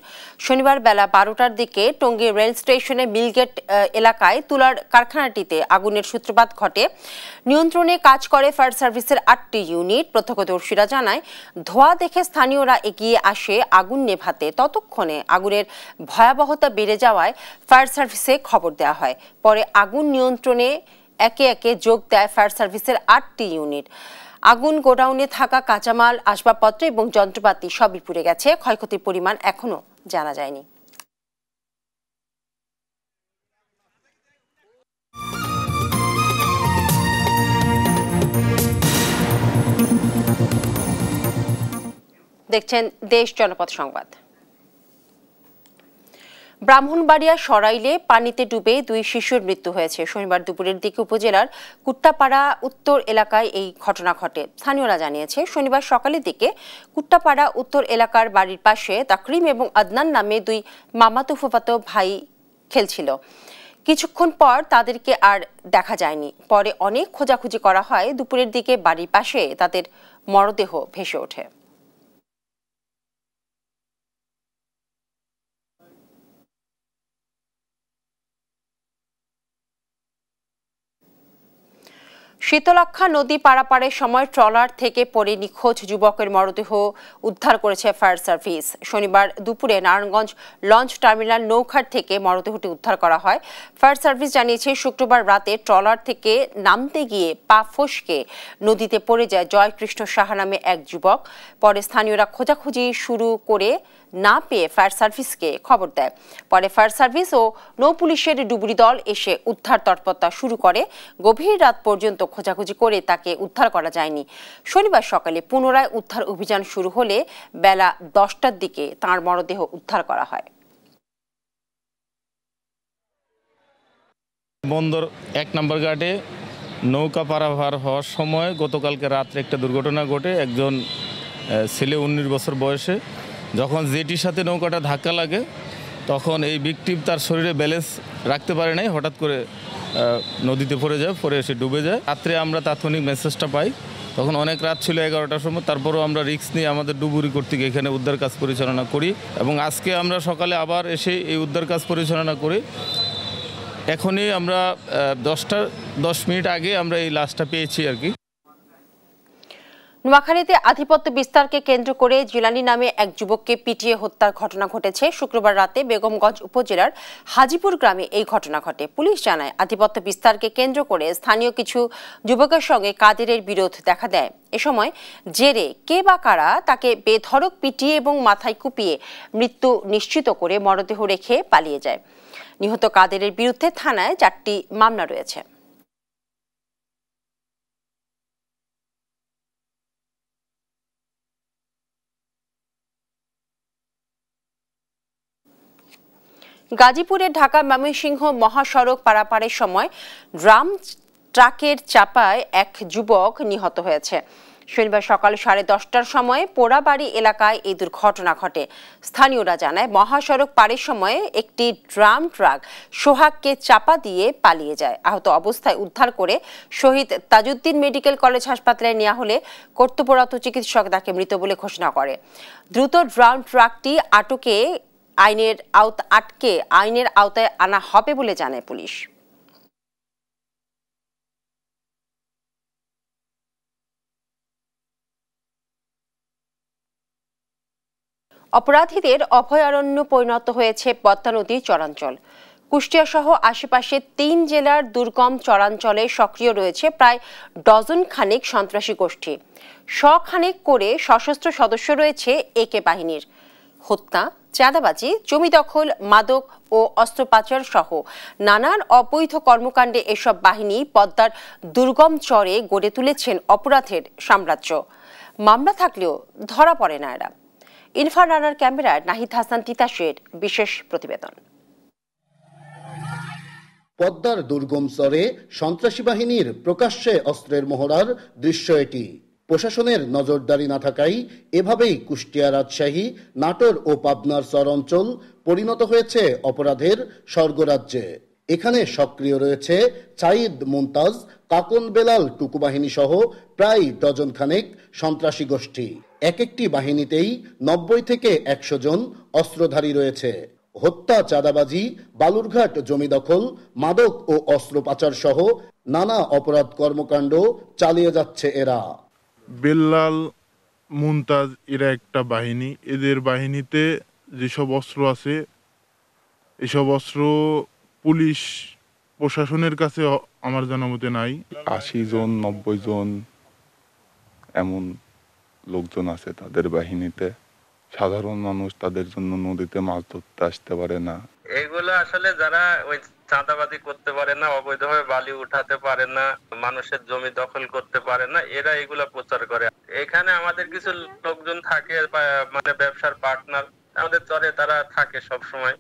Speaker 1: শনিবার বেলা 12টার দিকে টঙ্গী রেল স্টেশনে মিলগেট এলাকায় তুলার কারখানাটিতে আগুনের সূত্রপাত ঘটে। নিয়ন্ত্রণে কাজ করে ফায়ার সার্ভিসের 8টি ইউনিট। প্রত্যক্ষদর্শীরা জানায় ধোঁয়া দেখে স্থানীয়রা এগিয়ে আসে আগুন নেভাতে। ততক্ষণে আগুনের ভয়াবহতা বেড়ে যাওয়ায় ফায়ার সার্ভিসে খবর দেওয়া হয়। পরে আগুন নিয়ন্ত্রণে একে একে যোগ দেয় ফায়ার সার্ভিসের 8টি ইউনিট। আগুন গোডাউনে থাকা কাঁচামাল, আসবাবপত্র এবং যন্ত্রপাতি সবই পুড়ে গেছে। ক্ষয়ক্ষতির পরিমাণ এখনো জানা যায়নি। দেখছেন দেশ জনপদ সংবাদ। ব্রাহ্মণবাড়িয়া সরাইলে পানিতে ডুবে 2 শিশুর মৃত্যু হয়েছে। শনিবার দুপুরের দিকে উপজেলার কুট্টাপাড়া উত্তর এলাকায় এই ঘটনা ঘটে। স্থানীয়রা জানিয়েছে শনিবার সকালের দিকে কুট্টাপাড়া উত্তর এলাকার বাড়ির পাশে তাকরিম এবং আদনান নামে 2 মামাতো ফুফাতো ভাই খেলছিল। কিছুক্ষণ পর তাদেরকে আর দেখা যায়নি। পরে অনেক খোঁজাখুঁজি করা হয়। দুপুরের দিকে বাড়ির পাশে তাদের মরদেহ ভেসে ওঠে। শীতলক্ষা নদী পারাপারের সময় ট্রলার থেকে পড়ে নিখোঁজ যুবকের মরদেহ উদ্ধার করেছে ফায়ার সার্ভিস। শনিবার দুপুরে নারায়ণগঞ্জ লঞ্চ টার্মিনাল নৌঘাট থেকে মরদেহটি উদ্ধার করা হয়। ফায়ার সার্ভিস জানিয়েছে শুক্রবার রাতে ট্রলার থেকে নামতে গিয়ে পা ফসকে নদীতে পড়ে যায় জয়কৃষ্ণ সাহা নামে এক যুবক। পরে স্থানীয়রা খোঁজাখুঁজি শুরু করে না পেয়ে ফায়ার সার্ভিসকে খবর দেয়। পরে ফায়ার সার্ভিস ও নৌ পুলিশের ডুবুরি দল এসে উদ্ধার তৎপরতা শুরু করে। গভীর রাত পর্যন্ত খোঁজাখুঁজি করে তাকে উদ্ধার করা যায়নি। শনিবার সকালে পুনরায় উদ্ধার অভিযান শুরু হলে বেলা 10টার দিকে তাঁর মরদেহ উদ্ধার করা হয়।
Speaker 21: বন্দর 1 নম্বর ঘাটে নৌকা পারাপার হওয়ার সময় গতকালকে রাত্রে একটা দুর্ঘটনা ঘটে। একজন ছেলে 19 বছর বয়সে যখন জেটির সাথে নৌকাটা ধাক্কা লাগে তখন এই ভিকটিম তার শরীরে ব্যালেন্স রাখতে পারে নাই, হঠাৎ করে নদীতে পড়ে যায়, পরে এসে ডুবে যায়। রাত্রে আমরা তাৎক্ষণিক মেসেজটা পাই, তখন অনেক রাত ছিল 11টার সময়। তারপরও আমরা রিস্ক নিয়ে আমাদের ডুবুরি কর্তৃক এখানে উদ্ধার কাজ পরিচালনা করি এবং আজকে আমরা সকালে আবার এসে এই উদ্ধার কাজ পরিচালনা করি। এখনই আমরা 10 মিনিট আগে আমরা এই লাশটা পেয়েছি আর কি।
Speaker 1: নোয়াখালীতে আধিপত্য বিস্তারকে কেন্দ্র করে জিলানি নামে এক যুবককে পিটিয়ে হত্যার ঘটনা ঘটেছে। শুক্রবার রাতে বেগমগঞ্জ উপজেলার হাজিপুর গ্রামে এই ঘটনা ঘটে। পুলিশ জানায়, আধিপত্য বিস্তারকে কেন্দ্র করে স্থানীয় কিছু যুবকের সঙ্গে কাদেরের বিরোধ দেখা দেয়। এ সময় জেরে কে বা কারা তাকে বেধড়ক পিটিয়ে এবং মাথায় কুপিয়ে মৃত্যু নিশ্চিত করে মরদেহ রেখে পালিয়ে যায়। নিহত কাদেরের বিরুদ্ধে থানায় 4টি মামলা রয়েছে। গাজীপুরের ঢাকা ময়মনসিংহ মহাসড়ক পারাপারের সময় ড্রাম ট্রাকের চাপায় এক যুবক নিহত হয়েছে। শনিবার সকাল 10:30টার সময় পোড়াবাড়ি এলাকায় এই দুর্ঘটনা ঘটে। স্থানীয়রা জানায়, মহাসড়ক পারের সময় একটি ড্রাম ট্রাক সোহাগকে চাপা দিয়ে পালিয়ে যায়। আহত অবস্থায় উদ্ধার করে শহীদ তাজউদ্দিন মেডিকেল কলেজ হাসপাতালে নেওয়া হলে কর্তব্যরত চিকিৎসক তাকে মৃত বলে ঘোষণা করে। দ্রুত ড্রাম ট্রাকটি আটকে আইনের আওতায় আনা হবে বলে জানায় পুলিশ। অপরাধীদের অভয়ারণ্য পরিণত হয়েছে পদ্মা নদীর চরাঞ্চল। কুষ্টিয়া সহ আশেপাশে 3 জেলার দুর্গম চরাঞ্চলে সক্রিয় রয়েছে প্রায় ডজন খানেক সন্ত্রাসী গোষ্ঠী। শখানেক করে সশস্ত্র সদস্য রয়েছে একে বাহিনীর। হত্যা, চাঁদাবাজি, জমি দখল, মাদক ও অস্ত্র পাচার সহ নানান অবৈধ কর্মকাণ্ডে এসব বাহিনী পদ্মার দুর্গম চরে গড়ে তুলেছেন অপরাধের সাম্রাজ্য। মামলা থাকলেও ধরা পড়ে না এরা। ইরফান রানার ক্যামেরায় নাহিদ হাসান তিতাসের বিশেষ প্রতিবেদন।
Speaker 22: পদ্মার দুর্গম চরে সন্ত্রাসী বাহিনীর প্রকাশ্যে অস্ত্রের মহড়ার দৃশ্য এটি। প্রশাসনের নজরদারি না থাকায় এভাবেই কুষ্টিয়া, রাজশাহী, নাটোর ও পাবনার চর অঞ্চল পরিণত হয়েছে অপরাধের স্বর্গরাজ্যে। এখানে সক্রিয় রয়েছে চাইদ, মুমতাজ, কাকন, বেলাল, টুকু বাহিনী সহ প্রায় ডজন খানেক সন্ত্রাসী গোষ্ঠী। এক একটি বাহিনীতেই 90 থেকে 100 জন অস্ত্রধারী রয়েছে। হত্যা, চাঁদাবাজি, বালুরঘাট জমি দখল, মাদক ও অস্ত্র পাচার সহ নানা অপরাধ কর্মকাণ্ড চালিয়ে যাচ্ছে এরা।
Speaker 23: বেলাল, মুমতাজ এরা একটা বাহিনী। এদের বাহিনীতে যেসব অস্ত্র আছে এসব অস্ত্র পুলিশ প্রশাসনের কাছে আমার জানা মতে নাই।
Speaker 24: 80 জন 90 জন এমন লোকজন আছে তাদের বাহিনীতে। সাধারণ মানুষ তাদের জন্য নদীতে মাছ ধরতে আসতে পারে না।
Speaker 25: এগুলো আসলে যারা ওই চাঁদাবাজি করতে পারে না, অবৈধভাবে বালি উঠাতে পারে না, মানুষের জমি দখল করতে পারে না, এরা এগুলা প্রচার করে। এখানে আমাদের কিছু লোকজন থাকে, মানে ব্যবসার পার্টনার আমাদের চরে, তারা থাকে সব সময়।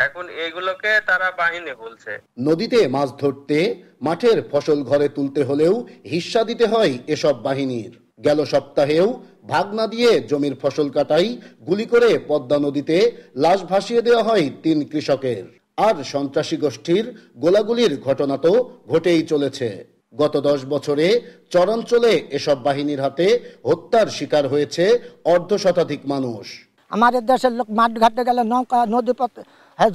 Speaker 25: এখন এইগুলোকে তারা বাহিনী বলছে।
Speaker 22: নদীতে মাছ ধরতে, মাঠের ফসল ঘরে তুলতে হলেও হিস্সা দিতে হয় এসব বাহিনীর। গেল সপ্তাহেও ভাগ না দিয়ে জমির ফসল কাটাই গুলি করে পদ্মা নদীতে লাশ ভাসিয়ে দেওয়া হয় 3 কৃষকের। আর সন্ত্রাসী গোষ্ঠীর গোলাগুলির ঘটনা তো ঘটেই চলেছে। গত 10 বছরে চরাঞ্চলে এসব বাহিনীর হাতে হত্যার শিকার হয়েছে 1/2 মানুষ।
Speaker 19: আমাদের দেশের লোক মাঠ ঘাটে গেলে নৌকা নদীপথে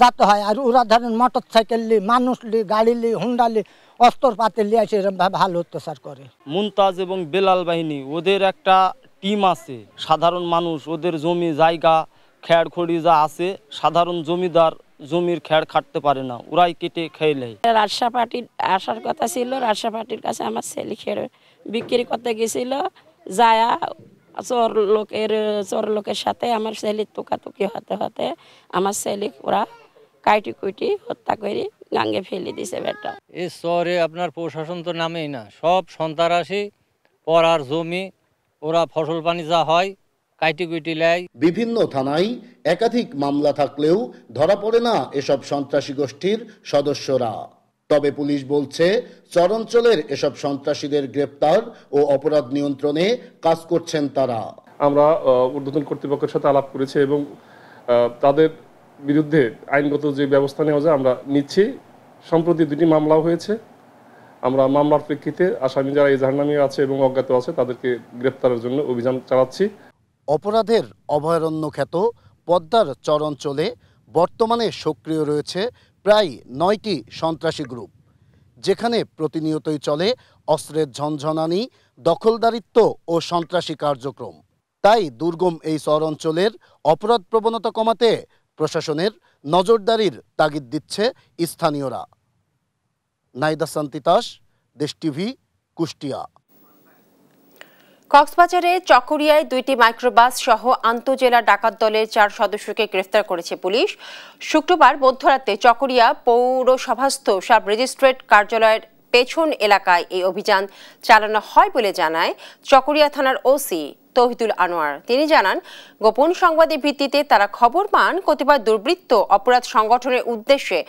Speaker 19: যেতে হয়, আর ওরা ধরেন মোটর সাইকেল লি, মানুষ লি, গাড়ি লি, হুন্ডা লি, অস্ত্রপাতি লিয়ে এসে ভালো অত্যাচার করে।
Speaker 26: মুমতাজ এবং বেলাল বাহিনী, ওদের একটা টিম আছে। সাধারণ মানুষ, ওদের জমি জায়গা খেড় খড়ি যা আছে, সাধারণ জমিদার জমির খেড় খাটতে পারে না, ওরাই কেটে খেয়ে নেয়।
Speaker 27: রাজশাহ পার্টির আসার কথা ছিল, রাজশাহ পার্টির কাছে আমার ছেলে খেড়ে বিক্রি করতে গেছিল। যায়া চোর লোকের সাথে আমার ছেলে তোকাতুকি হতে হতে আমার ছেলে ওরা কাইটি কুইটি হত্যা করে গাঙ্গে ফেলে দিছে। বেটা
Speaker 28: এই শহরে আপনার প্রশাসন তো নামেই না, সব সন্ত্রাসী, পড়ার জমি, ওরা ফসল পানি যা হয় কাইটি কুইটি লেয়।
Speaker 22: বিভিন্ন থানায় একাধিক মামলা থাকলেও ধরা পড়ে না এসব সন্ত্রাসী গোষ্ঠীর সদস্যরা। তবে পুলিশ বলছে চরাঞ্চলের এসব সন্ত্রাসীদের গ্রেপ্তার ও অপরাধ নিয়ন্ত্রণে কাজ করছেন তারা।
Speaker 2: আমরা ঊর্ধ্বতন কর্তৃপক্ষের সাথে আলাপ করেছি এবং তাদের বিরুদ্ধে আইনগত যে ব্যবস্থা নেওয়া যায় আমরা নিচ্ছি। সম্প্রতি 2টি মামলাও হয়েছে। আমরা মামলার প্রেক্ষিতে আসামি যারা এজাহারনামী আছে এবং অজ্ঞাত আছে তাদেরকে গ্রেপ্তারের জন্য অভিযান চালাচ্ছি।
Speaker 22: অপরাধের অভয়ারণ্য খ্যাত পদ্মার চরাঞ্চলে বর্তমানে সক্রিয় রয়েছে প্রায় 9টি সন্ত্রাসী গ্রুপ, যেখানে প্রতিনিয়তই চলে অস্ত্রের ঝনঝনানি, দখলদারিত্ব ও সন্ত্রাসী কার্যক্রম। তাই দুর্গম এই চরাঞ্চলের অপরাধ প্রবণতা কমাতে প্রশাসনের নজরদারির তাগিদ দিচ্ছে স্থানীয়রা। নাইদা সান্তিতাস, দেশ টিভি, কুষ্টিয়া।
Speaker 1: কক্সবাজারের চকরিয়ায় 2টি মাইক্রোবাস সহ আন্তঃজেলা ডাকাত দলের 4 সদস্যকে গ্রেফতার করেছে পুলিশ। শুক্রবার মধ্যরাতে চকরিয়া পৌরসভাস্থ সাব রেজিস্ট্রেট কার্যালয়ের পেছন এলাকায় এই অভিযান চালানো হয় বলে জানায় চকরিয়া থানার ওসি তৌহিদুল আনোয়ার। তিনি জানান, গোপন সংবাদের ভিত্তিতে তারা খবর পান কতিপয় দুর্বৃত্ত অপরাধ সংগঠনের উদ্দেশ্যে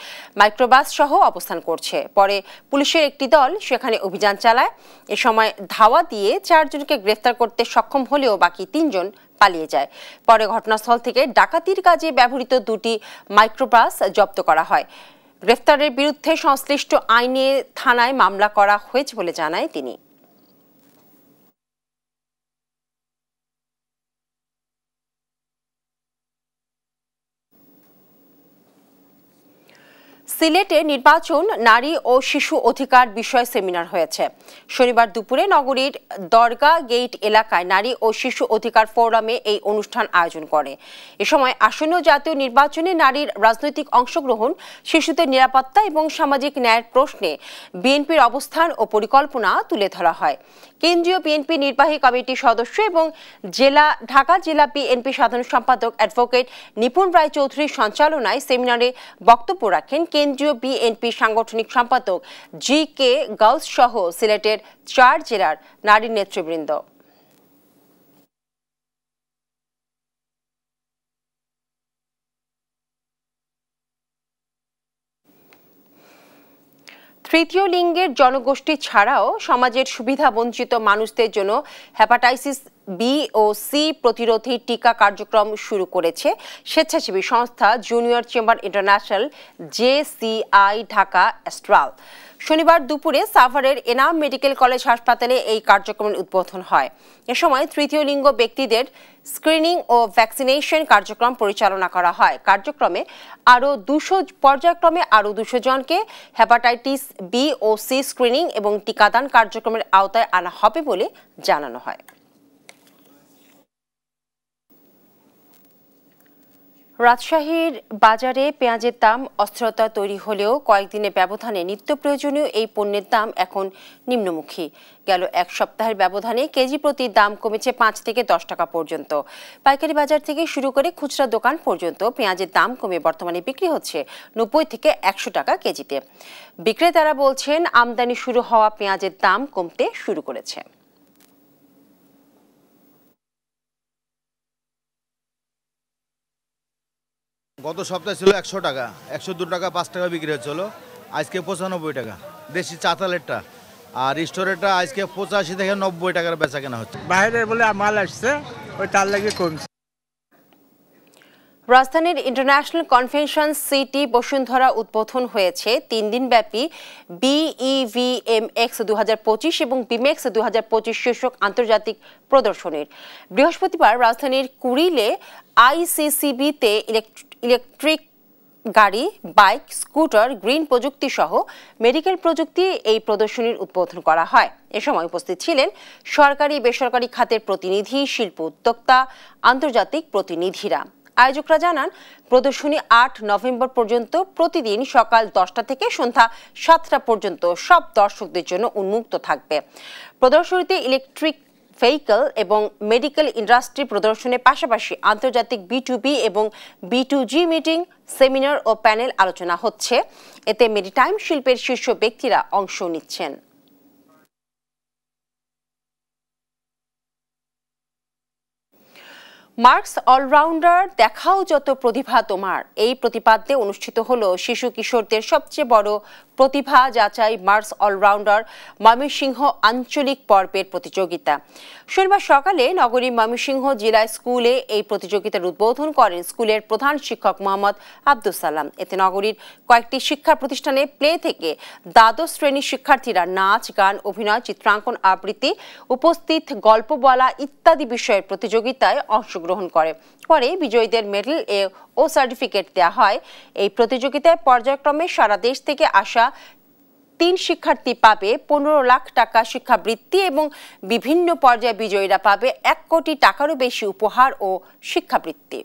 Speaker 1: মাইক্রোবাস সহ অবস্থান করছে। পরে পুলিশের একটি দল সেখানে অভিযান চালায়। এ সময় ধাওয়া দিয়ে 4 জনকে গ্রেফতার করতে সক্ষম হলেও বাকি 3 জন পালিয়ে যায়। পরে ঘটনাস্থল থেকে ডাকাতির কাজে ব্যবহৃত 2টি মাইক্রোবাস জব্দ করা হয়। গ্রেফতারের বিরুদ্ধে সংশ্লিষ্ট আইনে থানায় মামলা করা হয়েছে বলে জানায় তিনি। সিলেটে নির্বাচন, নারী ও শিশু অধিকার বিষয়ে সেমিনার হয়েছে। শনিবার দুপুরে নগরীর দরগা গেট এলাকায় নারী ও শিশু অধিকার ফোরামে এই অনুষ্ঠান আয়োজন করে। এ সময় আসন্ন জাতীয় নির্বাচনে নারীর রাজনৈতিক অংশগ্রহণ, শিশুদের নিরাপত্তা এবং সামাজিক ন্যায়ের প্রশ্নে বিএনপির অবস্থান ও পরিকল্পনা তুলে ধরা হয়। কেন্দ্রীয় বিএনপি নির্বাহী কমিটির সদস্য এবং ঢাকা জেলা বিএনপি সাধারণ সম্পাদক অ্যাডভোকেট নিপুণ রায় চৌধুরীর সঞ্চালনায় সেমিনারে বক্তব্য রাখেন কেন্দ্রীয় বিএনপি সাংগঠনিক সম্পাদক জি.কে. গাউস সহ সিলেটের 4 জেলার নারী নেতৃবৃন্দ। তৃতীয় লিঙ্গের জনগোষ্ঠী ছাড়াও সমাজের সুবিধা বঞ্চিত মানুষদের জন্য হেপাটাইটিস বি ও সি প্রতিরোধী টিকা কার্যক্রম শুরু করেছে স্বেচ্ছাসেবী সংস্থা junior chamber international JCI Dhaka Astral. শনিবার দুপুরে সাভারের এনাম মেডিকেল কলেজ হাসপাতালে এই কার্যক্রমের উদ্বোধন হয়। এ সময় তৃতীয় লিঙ্গ ব্যক্তিদের স্ক্রিনিং ও ভ্যাকসিনেশন কার্যক্রম পরিচালনা করা হয়। পর্যায়ক্রমে আরও 200 জনকে হেপাটাইটিস বি ও সি স্ক্রিনিং এবং টিকাদান কার্যক্রমের আওতায় আনা হবে বলে জানানো হয়। রাজশাহীর বাজারে পেঁয়াজের দাম অস্থিরতা তৈরি হলেও কয়েকদিনের ব্যবধানে নিত্য প্রয়োজনীয় এই পণ্যের দাম এখন নিম্নমুখী। গেল এক সপ্তাহের ব্যবধানে কেজি প্রতি দাম কমেছে 5 থেকে 10 টাকা পর্যন্ত। পাইকারি বাজার থেকে শুরু করে খুচরা দোকান পর্যন্ত পেঁয়াজের দাম কমে বর্তমানে বিক্রি হচ্ছে 90 থেকে 100 টাকা কেজিতে। বিক্রেতারা বলছেন, আমদানি শুরু হওয়া পেঁয়াজের দাম কমতে শুরু করেছে।
Speaker 3: গত সপ্তাহে ছিল 100 টাকা, 102 টাকা 5 টাকা বিক্রি হচ্ছিল, আজকে 95 টাকা দেশি চাতালেরটা, আর স্টোরেরটা আজকে 85 থেকে 90 টাকার বেচা কেনা হচ্ছে।
Speaker 4: বাইরের বলে মাল আসছে, ওই তার লাগে কমছে।
Speaker 1: রাজধানীর ইন্টারন্যাশনাল কনভেনশন সিটি বসুন্ধরা উদ্বোধন হয়েছে 3 দিনব্যাপী BEVMX 2025 এবং BIMEX 2025 শীর্ষক আন্তর্জাতিক প্রদর্শনীর। বৃহস্পতিবার রাজধানীর কুড়িলে ICCB-তে ইলেকট্রিক গাড়ি, বাইক, স্কুটার, গ্রিন প্রযুক্তি সহ মেডিকেল প্রযুক্তি এই প্রদর্শনীর উদ্বোধন করা হয়। এ সময় উপস্থিত ছিলেন সরকারি বেসরকারি খাতের প্রতিনিধি, শিল্প উদ্যোক্তা, আন্তর্জাতিক প্রতিনিধিরা। আয়োজকরা জানান, প্রদর্শনী 8 নভেম্বর পর্যন্ত প্রতিদিন সকাল 10টা থেকে সন্ধ্যা 7টা পর্যন্ত সব দর্শকদের জন্য উন্মুক্ত থাকবে। প্রদর্শনীতে ইলেকট্রিক ভেহিকল এবং মেডিকেল ইন্ডাস্ট্রি প্রদর্শনের পাশাপাশি আন্তর্জাতিক B2B এবং B2G মিটিং, সেমিনার ও প্যানেল আলোচনা হচ্ছে। এতে মেরিটাইম শিল্পের শীর্ষ ব্যক্তিরা অংশ নিচ্ছেন। মার্কস অলরাউন্ডার, দেখাও যত প্রতিভা তোমার, এই প্রতিপাদ্যে অনুষ্ঠিত হলো শিশু কিশোরদের সবচেয়ে বড় প্রতিভা যাচাই মার্স অলরাউন্ডার ময়মনসিংহ আঞ্চলিক পর্বের প্রতিযোগিতা। শনিবার সকালে নগরী ময়মনসিংহ জেলা স্কুলে এই প্রতিযোগিতার উদ্বোধন করেন স্কুলের প্রধান শিক্ষক মোহাম্মদ আব্দুল সালাম। এতে নগরীর কয়েকটি শিক্ষা প্রতিষ্ঠানে প্লে থেকে দ্বাদশ শ্রেণীর শিক্ষার্থীরা নাচ, গান, অভিনয়, চিত্রাঙ্কন, আবৃত্তি, উপস্থিত গল্প বলা ইত্যাদি বিষয়ের প্রতিযোগিতায় অংশগ্রহণ করে। পরে বিজয়ীদের মেডেল ও সার্টিফিকেট দেওয়া হয়। এই প্রতিযোগিতায় পর্যায়ক্রমে সারা দেশ থেকে আসা 3 শিক্ষার্থী পাবে 15 লাখ টাকা শিক্ষাবৃত্তি এবং বিভিন্ন পর্যায়ে বিজয়ীরা পাবে 1 কোটি টাকারও বেশি উপহার ও শিক্ষাবৃত্তি।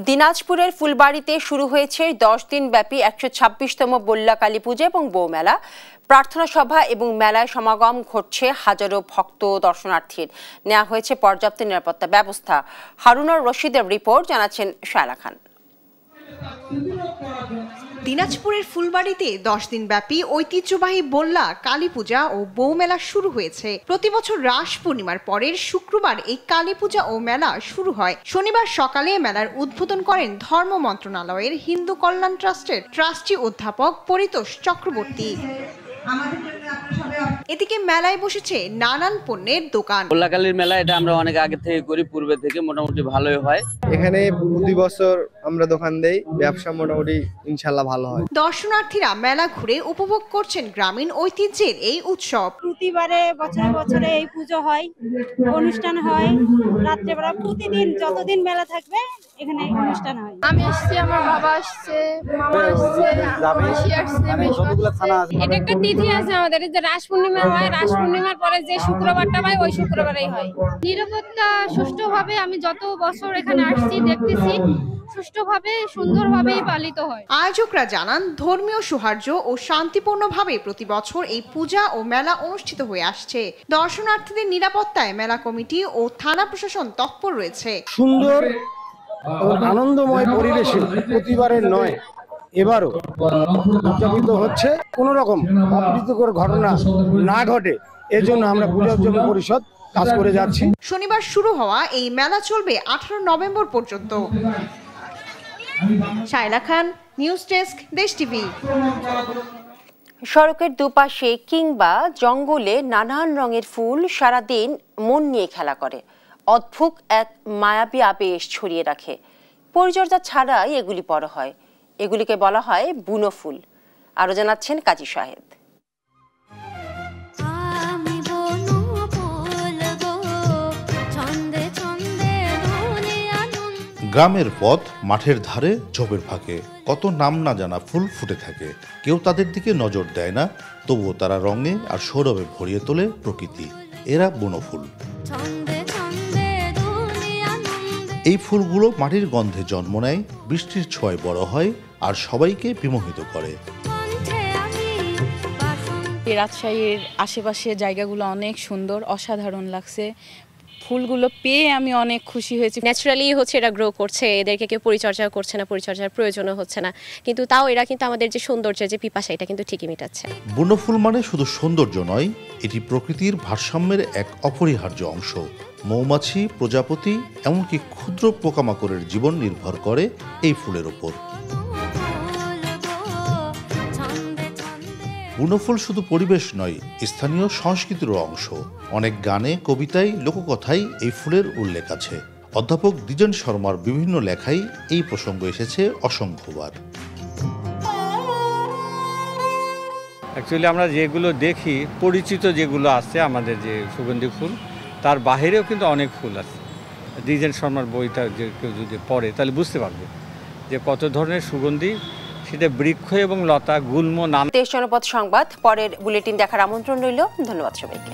Speaker 1: দিনাজপুরের ফুলবাড়িতে শুরু হয়েছে 10 দিন ব্যাপী 126তম বল্লা কালী পূজা এবং বৌমেলা। প্রার্থনা সভা এবং মেলায় সমাগম ঘটছে হাজারো ভক্ত দর্শনার্থীর। নেওয়া হয়েছে পর্যাপ্ত নিরাপত্তা ব্যবস্থা। হারুনুর রশিদের রিপোর্ট, জানাচ্ছেন শায়লা খান।
Speaker 13: দিনাজপুরের ফুলবাড়িতে 10 দিন ব্যাপী ঐতিহ্যবাহী বল্লা কালী পূজা ও বৌমেলা শুরু হয়েছে। প্রতি বছর রাস পূর্ণিমার পরের শুক্রবার এই কালী পূজা ও মেলা শুরু হয়। শনিবার সকালে মেলার উদ্বোধন করেন ধর্ম মন্ত্রণালয়ের হিন্দু কল্যাণ ট্রাস্টের ট্রাস্টি অধ্যাপক পরিতোষ চক্রবর্তী। এদিকে মেলায় বসেছে নানান পণ্যের দোকান।
Speaker 5: বল্লাকালীর মেলা এটা আমরা অনেক আগে থেকে করি, পূর্বে থেকে মোটামুটি ভালোই হয়।
Speaker 6: এখানে প্রতি বছর আমরা দোকান দেই, ব্যবসা মোটামুটি ইনশাআল্লাহ ভালো হয়।
Speaker 13: দর্শনার্থীরা মেলা ঘুরে উপভোগ করছেন গ্রামীণ ঐতিহ্যের এই উৎসব।
Speaker 7: প্রতিবারে বছরে বছরে এই পুজো হয়, অনুষ্ঠান হয় রাত্রেবেলা, প্রতিদিন যতদিন মেলা থাকবে এখানে অনুষ্ঠান হয়।
Speaker 8: আমি আসছি, আমার বাবা আসছে, মামা আসছে, মাসি আসছে। এটা একটা তিথি আছে আমাদের, যে রাস পূর্ণিমা হয়, রাস পূর্ণিমার পরে যে শুক্রবারটা হয় ওই শুক্রবারেই হয়। নিরাপত্তা সুষ্ঠুভাবে আমি যত বছর এখানে আসছি দেখতেছি সুষ্ঠুভাবে সুন্দরভাবেই পালিত হয়।
Speaker 13: আয়োজকরা জানান ধর্মীয় সৌহার্দ্য ও শান্তিপূর্ণভাবে প্রতি বছর এই পূজা ও মেলা অনুষ্ঠিত হয়ে আসছে। দর্শনার্থীদের নিরাপত্তায় মেলা কমিটি ও থানা প্রশাসন তৎপর রয়েছে।
Speaker 10: সুন্দর এবং আনন্দময় পরিবেশে প্রতিবারের নয় এবারও উদযাপিত হচ্ছে। কোন রকম অপ্রীতিকর ঘটনা না ঘটে এজন্য আমরা পূজা উদযাপন পরিষদ কাজ করে যাচ্ছি।
Speaker 13: শনিবার শুরু হওয়া এই মেলা চলবে 18 নভেম্বর পর্যন্ত। শায়লা খান, নিউজ ডেস্ক, দেশ টিভি।
Speaker 1: সড়কের দুপাশে কিংবা জঙ্গলে নানান রঙের ফুল সারাদিন মন নিয়ে খেলা করে, অদ্ভুত এক মায়াবী আবেশ ছড়িয়ে রাখে। পরিচর্যা ছাড়াই এগুলি বড় হয়। এগুলিকে বলা হয় বুনো ফুল। আরো জানাচ্ছেন কাজী সাহেব।
Speaker 11: গ্রামের পথ, মাঠের ধারে, ঝোপের ফাঁকে কত নাম না জানা ফুল ফুটে থাকে। কেউ তাদের দিকে নজর দেয় না, তবুও তারা রঙে আর সৌরভে ভরিয়ে তোলে প্রকৃতি। এরা বুনো ফুল। এই ফুলগুলো মাটির গন্ধে জন্ম নেয়, বৃষ্টির ছোঁয়ায় বড় হয় আর সবাইকে বিমোহিত করে।
Speaker 12: রাজশাহীর আশেপাশে জায়গাগুলো অনেক সুন্দর, অসাধারণ লাগছে। ফুলগুলো পেয়ে আমি অনেক খুশি হয়েছি।
Speaker 14: ন্যাচারালি হচ্ছে এরা গ্রো করছে, এদেরকে কেউ পরিচর্যা করছে না, পরিচর্যার প্রয়োজনও হচ্ছে না, কিন্তু তাও এরা কিন্তু আমাদের যে সৌন্দর্যের যে পিপাসা এটা কিন্তু ঠিকই মেটাচ্ছে।
Speaker 11: বুনো ফুল মানে শুধু সৌন্দর্য নয়, এটি প্রকৃতির ভারসাম্যের এক অপরিহার্য অংশ। মৌমাছি, প্রজাপতি, এমনকি ক্ষুদ্র পোকামাকড়ের জীবন নির্ভর করে এই ফুলের ওপর। বুনো ফুল শুধু পরিবেশ নয়, স্থানীয় সংস্কৃতিরও অংশ। অনেক গানে, কবিতায়, লোককথায় এই ফুলের উল্লেখ আছে। অধ্যাপক দ্বিজেন শর্মার বিভিন্ন লেখায় এই প্রসঙ্গ এসেছে অসংখ্যবার।
Speaker 29: অ্যাকচুয়ালি আমরা যেগুলো দেখি, পরিচিত যেগুলো আছে আমাদের যে সুগন্ধি ফুল, তার বাহিরেও কিন্তু অনেক ফুল আছে। দ্বিজেন শর্মার বইটা যে কেউ যদি পড়ে তাহলে বুঝতে পারবে যে কত ধরনের সুগন্ধি, সেটা বৃক্ষ এবং লতা, গুল্ম নাম।
Speaker 1: দেশ জনপদ সংবাদ পরের বুলেটিন দেখার আমন্ত্রণ রইল। ধন্যবাদ সবাইকে।